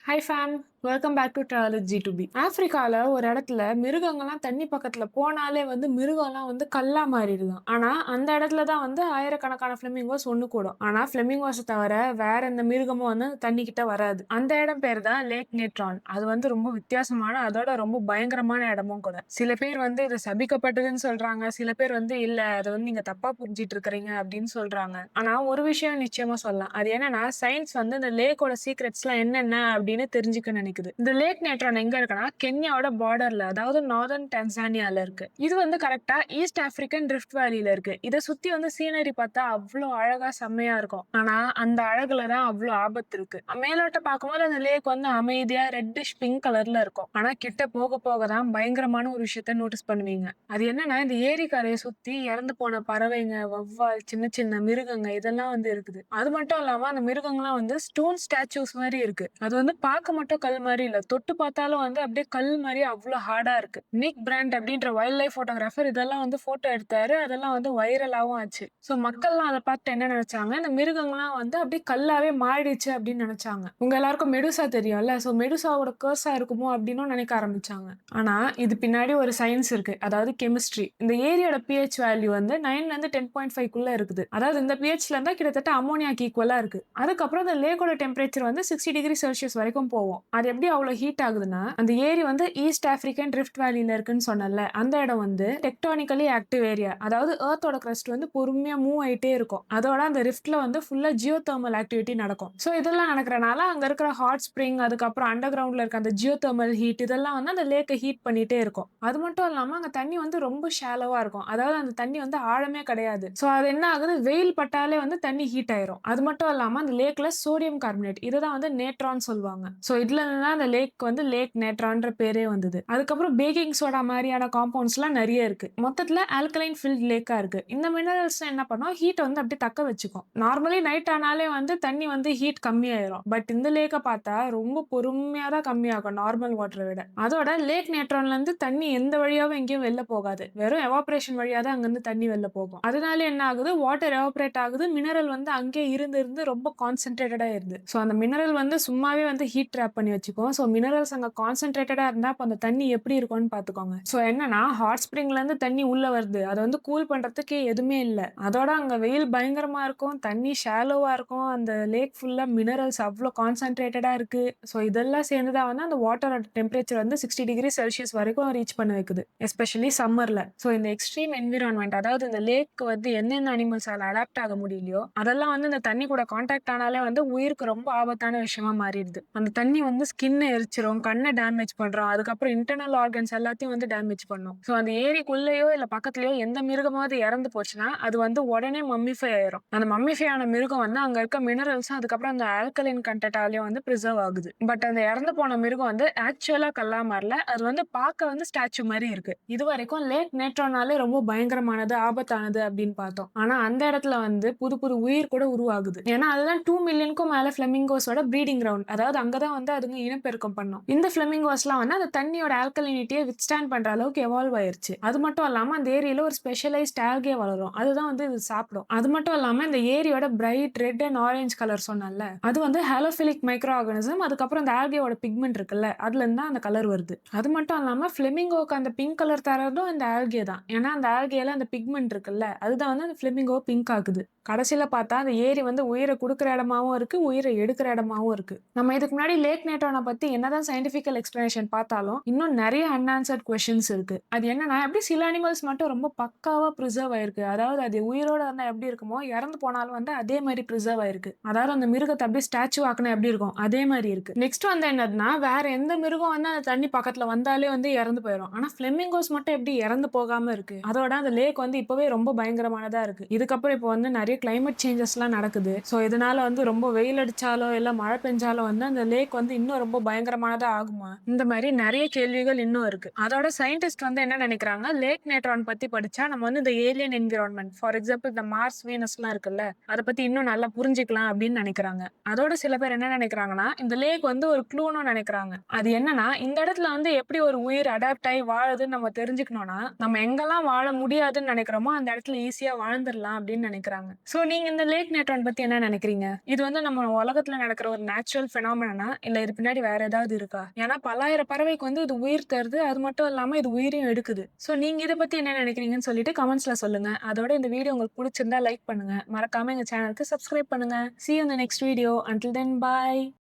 Hi fam, welcome back to travel G2B. ஆப்பிரிக்கால ஒரு இடத்துல மிருகங்கள்லாம் தண்ணி பக்கத்துல போனாலே மிருகம்லாம் கல்லா மாறிடுதாம். ஆனா அந்த இடத்துல தான் ஆயிரக்கணக்கான ஃபிளமிங்கோஸ் ஒண்ணு கூடும். ஆனா ஃபிளமிங்கோஸை தவிர வேற எந்த மிருகமும் அந்த தண்ணி கிட்ட வராது. அந்த இடம் பேர் தான் லேக் நேட்ரான். அது ரொம்ப வித்தியாசமான, அதோட ரொம்ப பயங்கரமான இடமும் கூட. சில பேர் இது சபிக்கப்பட்டதுன்னு சொல்றாங்க, சில பேர் இல்ல அதை நீங்க தப்பா புரிஞ்சிட்டு இருக்கிறீங்க அப்படின்னு சொல்றாங்க. ஆனா ஒரு விஷயம் நிச்சயமா சொல்லலாம். அது என்னன்னா, சயின்ஸ் இந்த லேக்கோட சீக்ரெட்ஸ்லாம் என்னென்ன அப்படின்னு தெரிஞ்சுக்க நினைக்குது. இந்த லேக் நேட்ரான் எங்க இருக்குன்னா, கென்யாவோட பார்டர்ல, அதாவது நார்தர்ன் டான்சானியால இருக்கு. இது கரெக்டா ஈஸ்ட் ஆப்பிரிக்கன் ரிஃப்ட் வேலியில இருக்கு. இதை சுத்தி சீனரி பார்த்தா அவ்வளவு அழகா செம்மையா இருக்கும். ஆனா அந்த அழகுல தான் அவ்வளவு ஆபத்து இருக்கு. மேலோட்ட பார்க்கும்போது அந்த லேக் அமைதியா ரெட்டிஷ் பிங்க் கலர்ல இருக்கும். ஆனா கிட்ட போக போக தான் பயங்கரமான ஒரு விஷயத்த நோட்டீஸ் பண்ணுவீங்க. அது என்னன்னா, இந்த ஏரிக்கரையை சுத்தி இறந்து போன பறவைங்க, வவ்வால், சின்ன சின்ன மிருகங்க இதெல்லாம் இருக்குது. அது மட்டும் இல்லாம அந்த மிருகங்கள்லாம் ஸ்டோன் ஸ்டாச்சூஸ் மாதிரி இருக்கு. அது பார்க்க மட்டும் கல் மாதிரி இல்ல, தொட்டு பார்த்தாலும் அப்படியே கல் மாதிரி அவ்வளவு ஹார்டா இருக்கு. நிக் பிராண்ட் அப்படின்ற வைல்ட் லைஃப் போட்டோகிராஃபர் இதெல்லாம் போட்டோ எடுத்தாரு. அதெல்லாம் வைரலாவும் ஆச்சு. சோ மக்கள்லாம் அதை பார்த்து என்ன நினைச்சாங்க, இந்த மிருகங்கள்லாம் அப்படியே கல்லாவே மாறிடுச்சு அப்படின்னு நினைச்சாங்க. உங்க எல்லாருக்கும் மெடுசா தெரியும்ல, சோ மெடுசாவோட கர்ஸா இருக்குமோ அப்படின்னு நினைக்க ஆரம்பிச்சாங்க. ஆனா இது பின்னாடி ஒரு சயின்ஸ் இருக்கு, அதாவது கெமிஸ்ட்ரி. இந்த ஏரியோட பிஹெச் வேல்யூ 9ல இருந்து 10.5 குள்ள இருக்குது. அதாவது இந்த பிஹெச்ல இருந்தா கிட்டத்தட்ட அமோனியாக்கு ஈக்குவலா இருக்கு. அதுக்கப்புறம் இந்த லேக்கோட டெம்பரேச்சர் 60 டிகிரி செல்சியஸ் வரைக்கும் போகும். அது எப்படி அவ்வளவு ஹீட் ஆகுதுன்னா, அந்த ஏரி ஈஸ்ட் ஆப்பிரிக்கன் ரிஃப்ட் வேலியில இருக்குன்னு சொன்னல, அந்த இடம் டெக்டானிக்கலி ஆக்டிவ் ஏரியா. அதாவது எர்த்தோட கிரஸ்ட் பொறுமையா மூவ் ஆயிட்டே இருக்கும். அதோட அந்த ரிஃப்ட்ல ஃபுல்லா ஜியோ தெர்மல் ஆக்டிவிட்டி நடக்கும். சோ இதெல்லாம் நடக்கிறனால அங்க இருக்கிற ஹாட் ஸ்ப்ரிங், அதுக்கப்புறம் அண்டர் கிரவுண்ட்ல இருக்க அந்த ஜியோ தெர்மல் ஹீட் இதெல்லாம் அந்த லேக்கை ஹீட் பண்ணிட்டே இருக்கும். அது மட்டும் இல்லாம அங்க தண்ணி ரொம்ப ஷாலோவா இருக்கும். அதாவது அந்த தண்ணி ஆழமே கிடையாது. சோ அது என்ன ஆகுது, வெயில் பட்டாலே தண்ணி ஹீட் ஆயிரும். அது மட்டும் இல்லாம அந்த லேக்ல சோடியம் கார்பனேட், இதுதான் நேட்ரான் சொல்லுவாங்க. சோ இதுல இருந்து அந்த லேக் லேக் நேட்ரான்ற பேரே வந்தது. அதுக்கப்புறம் பேக்கிங் சோடா மாதிரியான காம்பவுண்ட்ஸ் எல்லாம் நிறைய இருக்கு. மொத்தத்துல ஆல்கலைன் ஃபில்ட் லேக்கா இருக்கு. இந்த மினரல்ஸ் என்ன பண்ணும், ஹீட் அப்படியே தக்க வச்சுக்கும். நார்மலி நைட் ஆனாலே தண்ணி ஹீட் கம்மியாயிரும். பட் இந்த லேக்கை பார்த்தா ரொம்ப பொறுமையா தான் கம்மியாகும் நார்மல் வாட்டரை விட. அதோட லேக் நேட்ரான்ல இருந்து தண்ணி எந்த வழியாவும் எங்கேயும் வெளில போகாது. வெறும் எவாபரேஷன் வழியா தான் அங்கிருந்து தண்ணி வெளில போகும். அதனால என்ன ஆகுது, வாட்டர் எவாபரேட் ஆகுது, மினரல் அங்கே இருந்து ரொம்ப கான்சென்ட்ரேட்டடா இருந்து. சோ அந்த மினரல் சும்மாவே ஹீட் ட்ராப் பண்ணி வச்சுக்கும். ஸோ மினரல்ஸ் அங்கே கான்சென்ட்ரேட்டடா இருந்தா அப்போ அந்த தண்ணி எப்படி இருக்கும்னு பார்த்துக்கோங்க. ஸோ என்னன்னா, ஹாட் ஸ்ப்ரிங்ல இருந்து தண்ணி உள்ள வருது, அதை கூல் பண்றதுக்கு எதுவுமே இல்லை. அதோட அங்க வெயில் பயங்கரமா இருக்கும், தண்ணி ஷாலோவா இருக்கும், அந்த லேக் ஃபுல்லா மினரல்ஸ் அவ்வளோ கான்சென்ட்ரேட்டடா இருக்கு. ஸோ இதெல்லாம் சேர்ந்துதான் அந்த வாட்டரோட டெம்பரேச்சர் 60 டிகிரி செல்சியஸ் வரைக்கும் ரீச் பண்ண வைக்குது, எஸ்பெஷலி சம்மர்ல. ஸோ இந்த எக்ஸ்ட்ரீம் என்விரான்மெண்ட், அதாவது இந்த லேக் என்னென்ன அனிமல்ஸால அடாப்ட் ஆக முடியலையோ அதெல்லாம் இந்த தண்ணி கூட கான்டாக்ட் ஆனாலே உயிருக்கு ரொம்ப ஆபத்தான விஷயமா மாறிடுது. அந்த தண்ணி ஸ்கின்னை எரிச்சிரும், கண்ணை டேமேஜ் பண்றோம், அதுக்கப்புறம் இன்டர்னல் ஆர்கன்ஸ் எல்லாத்தையும் டேமேஜ் பண்ணும். ஸோ அந்த ஏரிக்குள்ளேயோ இல்ல பக்கத்துலயோ எந்த மிருகமாவது இறந்து போச்சுன்னா அது உடனே மம்மிஃபை ஆயிரும். அந்த மம்மிஃபை ஆன மிருகம் அங்க இருக்க மினரல்ஸ், அதுக்கப்புறம் அந்த ஆல்கலைன் கண்டென்ட்டாலையும் பிரிசர்வ் ஆகுது. பட் அந்த இறந்து போன மிருகம் ஆக்சுவலா கல்லா மாறல, அது பார்க்க ஸ்டாச்சு மாதிரி இருக்கு. இது வரைக்கும் லேக் நேட்ரானாலே ரொம்ப பயங்கரமானது, ஆபத்தானது அப்படின்னு பார்த்தோம். ஆனா அந்த இடத்துல புது புது உயிர் கூட உருவாகுது. ஏன்னா அதுதான் 2 மில்லியனுக்கும் மேல ஃபிளமிங்கோஸோட ப்ரீடிங் கிரவுண்ட். அதாவது அங்கதான் அதுங்க இனப்பெருக்கம் பண்ணும். இந்த ஃபிளமிங்கோஸ்லாம் அந்த தண்ணியோட ஆல்கலினிட்டியை வித்ஸ்டாண்ட் பண்ற அளவுக்கு எவால்வ் ஆயிருச்சு. அது மட்டும் இல்லாம அந்த ஏரியில ஒரு ஸ்பெஷலைஸ்ட் ஆல்கே வளரும், அதுதான் இது சாப்பிடும். அது மட்டும் இல்லாம இந்த ஏரியோட bright red and orange colour சொன்னல, அது ஹாலோஃபிலிக் மைக்ரோ ஆர்கானிசம். அதுக்கப்புறம் அந்த ஆல்கேயோட பிக்மெண்ட் இருக்குல்ல, அதுல இருந்து அந்த கலர் வருது. அது மட்டும் இல்லாம ஃபிளமிங்கோக்கு அந்த பிங்க் கலர் தரதும் இந்த ஆல்கே தான். ஏன்னா அந்த ஆல்கேல அந்த பிக்மெண்ட் இருக்குல்ல, அதுதான் அந்த ஃபிளமிங்கோ பிங்க் ஆகுது. கடைசியில பார்த்தா அந்த ஏரி உயிரை கொடுக்குற இடமாவும் இருக்கு, உயிரை எடுக்கிற இடமாவும் இருக்கு. நம்ம இதுக்கு முன்னாடி லேக் நேட்ரானை பத்தி என்னதான் சயின்டிபிக்கல் எக்ஸ்பிளனேஷன் பார்த்தாலும் இன்னும் நிறைய அன்ஆன்சர்ட் கொஸ்டின்ஸ் இருக்கு. அது என்னன்னா, எப்படி சில அனிமல்ஸ் மட்டும் ரொம்ப பக்காவா ப்ரிசர்வ் ஆயிருக்கு, அதாவது அது உயிரோட இருந்தா எப்படி இருக்குமோ இறந்து போனாலும் அதே மாதிரி ப்ரிசர்வ் ஆயிருக்கு. அதாவது அந்த மிருகத்தை அப்படியே ஸ்டாச்சு ஆக்கினா எப்படி இருக்கும் அதே மாதிரி இருக்கு. நெக்ஸ்ட் என்னதுன்னா, வேற எந்த மிருகம் அந்த தண்ணி பக்கத்துல வந்தாலே இறந்து போயிடும். ஆனா ஃபிளமிங்கோஸ் மட்டும் எப்படி இறந்து போகாம இருக்கு. அதோட அந்த லேக் இப்பவே ரொம்ப பயங்கரமானதா இருக்கு. இதுக்கப்புறம் இப்போ நிறைய கிளைமேட் சேஞ்சஸ் எல்லாம் நடக்குது. சோ இதனால ரொம்ப வெயில் அடிச்சாலோ இல்ல மழை பெஞ்சாலோ அந்த லேக் இன்னும் ரொம்ப பயங்கரமானதா ஆகுமா, இந்த மாதிரி நிறைய கேள்விகள் இன்னும் இருக்கு. அதோட சயின்டிஸ்ட் என்ன நினைக்கிறாங்க, லேக் நேட்ரான் பத்தி படிச்சா நம்ம இந்த ஏலியன் என்விரான்மெண்ட், ஃபார் எக்ஸாம்பிள் இந்த மார்ஸ், வீனஸ் எல்லாம் இருக்குல்ல, அதை பத்தி இன்னும் நல்லா புரிஞ்சுக்கலாம் அப்படின்னு நினைக்கிறாங்க. அதோட சில பேர் என்ன நினைக்கிறாங்கன்னா, இந்த லேக் ஒரு க்ளூன்னு நினைக்கிறாங்க. அது என்னன்னா, இந்த இடத்துல எப்படி ஒரு உயிர் அடாப்ட் ஆகி வாழுதுன்னு நம்ம தெரிஞ்சுக்கணும்னா, நம்ம எங்கெல்லாம் வாழ முடியாதுன்னு நினைக்கிறோமோ அந்த இடத்துல ஈஸியா வாழ்ந்துடலாம் அப்படின்னு நினைக்கிறாங்க. ஸோ நீங்க இந்த லேக் நைட்ரான் பத்தி என்ன நெனைக்கிறீங்க? இது வந்து நம்ம உலகத்துல நடக்கிற ஒரு நேச்சுரல் பினாமினனா? இல்ல இது பின்னாடி வேற ஏதாவது இருக்கா? ஏன்னா பல்லாயிரம் பறவைக்கு வந்து இது உயிர் தருது. அது மட்டும் இல்லாம இது உயிரையும் எடுக்குது. ஸோ நீங்க இத பத்தி என்ன நெனைக்கிறீங்கன்னு சொல்லிட்டு கமெண்ட்ஸ்ல சொல்லுங்க. அதோட இந்த வீடியோ உங்களுக்கு புடிச்சிருந்தா லைக் பண்ணுங்க. மறக்காம எங்க சேனலுக்கு சப்ஸ்கிரைப் பண்ணுங்க. See you in the next video. Until then, bye.